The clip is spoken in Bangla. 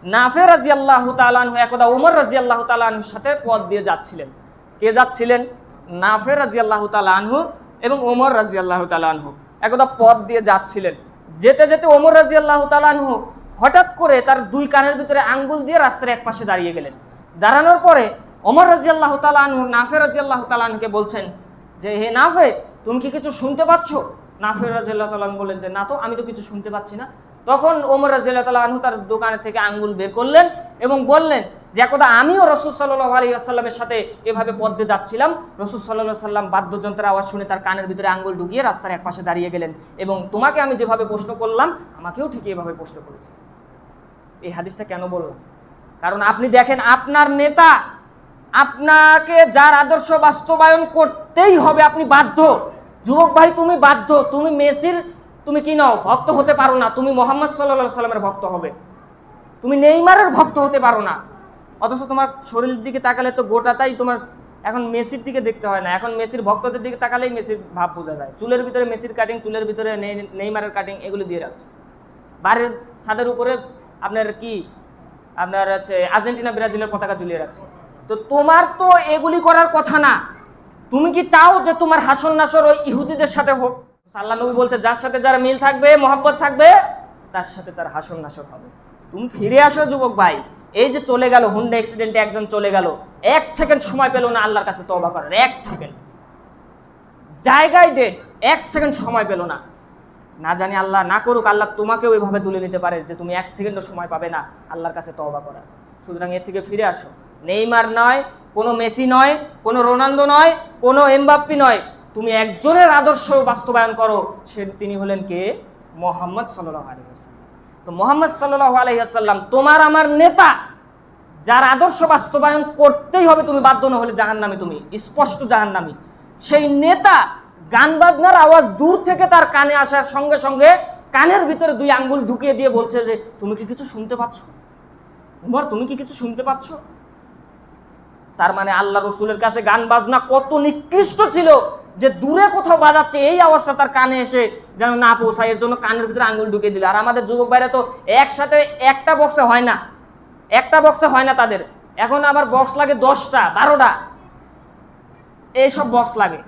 নাফে রাদিয়াল্লাহু তাআলা আনহু একদা ওমর রাদিয়াল্লাহু তাআলা আনহুর সাথে পথ দিয়ে যাচ্ছিলেন। কে যাচ্ছিলেন? নাফে রাদিয়াল্লাহু তাআলা আনহু এবং ওমর রাদিয়াল্লাহু তাআলা আনহু একদা পথ দিয়ে যাচ্ছিলেন। যেতে যেতে ওমর রাদিয়াল্লাহু তাআলা আনহু হঠাৎ করে তার দুই কানের ভিতরে আঙ্গুল দিয়ে রাস্তার এক পাশে দাঁড়িয়ে গেলেন। দাঁড়ানোর পরে ওমর রাদিয়াল্লাহু তাআলা আনহু নাফে রাদিয়াল্লাহু তাআলা আনহুকে বলছেন যে, হে নাফে, তুমি কি কিছু শুনতে পাচ্ছ? নাফে রাদিয়াল্লাহু তাআলা আনহু বললেন যে, না তো, আমি তো কিছু শুনতে পাচ্ছি না। তখন ওমর রাদিয়াল্লাহু তাআলা আনহু তার দোকানের থেকে আঙ্গুল বের করলেন এবং বললেন যে, একদা আমিও রাসূল সাল্লাল্লাহু আলাইহি ওয়াসাল্লামের সাথে এভাবে পথ দিয়ে যাচ্ছিলাম। রাসূল সাল্লাল্লাহু আলাইহি ওয়াসাল্লাম বাদ্যযন্ত্রের আওয়াজ শুনে তার কানের ভিতরে আঙ্গুল ঢুকিয়ে রাস্তার এক পাশে দাঁড়িয়ে গেলেন এবং তোমাকে আমি যেভাবে প্রশ্ন করলাম আমাকেও ঠিক এভাবে প্রশ্ন করেছে। এই হাদিসটা কেন বললাম? কারণ আপনি দেখেন, আপনার নেতা, আপনাকে যার আদর্শ বাস্তবায়ন করতেই হবে, আপনি বাধ্য। যুবক ভাই, তুমি বাধ্য। তুমি মেসির তুমি কি নাও ভক্ত হতে পারো না, তুমি মুহাম্মদ সাল্লাল্লাহু আলাইহি সাল্লামের ভক্ত হবে। তুমি নেইমারের ভক্ত হতে পারো না। অথচ তোমার শরীরের দিকে তাকালে তো গোটাটাই তোমার এখন মেসির দিকে দেখতে হয় না, এখন মেসির ভক্তদের দিকে তাকালেই মেসির ভাব বোঝা যায়। চুলের ভিতরে মেসির কাটিং, চুলের ভিতরে নেইমারের কাটিং, এগুলো দিয়ে রাখছে। বাড়ির ছাদের উপরে আপনার কি আপনার হচ্ছে আর্জেন্টিনা ব্রাজিলের পতাকা ঝুলিয়ে রাখছে। তো তোমার তো এগুলি করার কথা না। তুমি কি চাও যে তোমার হাসন নাসর ওই ইহুদিদের সাথে হোক? আল্লাহ নবী বলছে, যার সাথে যার মিল থাকবে, মহব্বত থাকবে, তার সাথে তার হাসন নাসর হবে। তুমি ফিরে আসো যুবক ভাই। এই যে চলে গেল, হুন্ডা অ্যাক্সিডেন্টে একজন চলে গেল, 1 সেকেন্ড সময় পেল না আল্লাহর কাছে তওবা করার। 1 সেকেন্ড জায়গায় ডেড, 1 সেকেন্ড সময় পেল না। না জানি আল্লাহ না করুক, আল্লাহ তোমাকেও এইভাবে তুলে নিতে পারে যে তুমি 1 সেকেন্ডও সময় পাবে না আল্লাহর কাছে তওবা করার। সুতরাং এর থেকে ফিরে আসো। নেইমার নয়, কোনো মেসি নয়, কোনো রোনালদো নয়, কোনো এমবাপ্পে নয়, তুমি একজনের আদর্শ বাস্তবায়ন করো। তিনি হলেন কে? মুহাম্মদ সাল্লাল্লাহু আলাইহি ওয়াসাল্লাম। তো মুহাম্মদ সাল্লাল্লাহু আলাইহি ওয়াসাল্লাম তোমার আমার নেতা, যার আদর্শ বাস্তবায়ন করতেই হবে, তুমি বাধ্য না হলে জাহান্নামী, তুমি স্পষ্ট জাহান্নামী। সেই নেতা গান বাজনার আওয়াজ দূর থেকে তার কানে আসার সঙ্গে সঙ্গে কানের ভিতরে 2 আঙ্গুল ঢুকিয়ে দিয়ে বলছে যে, তুমি কি কিছু শুনতে পাচ্ছ উমর? তুমি কি কিছু শুনতে পাচ্ছ? তার মানে আল্লাহ রসুলের কাছে গান বাজনা কত নিকৃষ্ট ছিল যে দূরে কোথাও বাজাচ্ছে, এই আওয়াজটা তার কানে এসে যেন না পৌঁছায়, এর জন্য কানের ভিতরে আঙ্গুল ঢুকিয়ে দিল। আর আমাদের যুবক ভাইরা তো একসাথে একটা বক্সে হয় না, একটা বক্সে হয় না তাদের, এখন আবার বক্স লাগে 10টা 12টা, এইসব বক্স লাগে।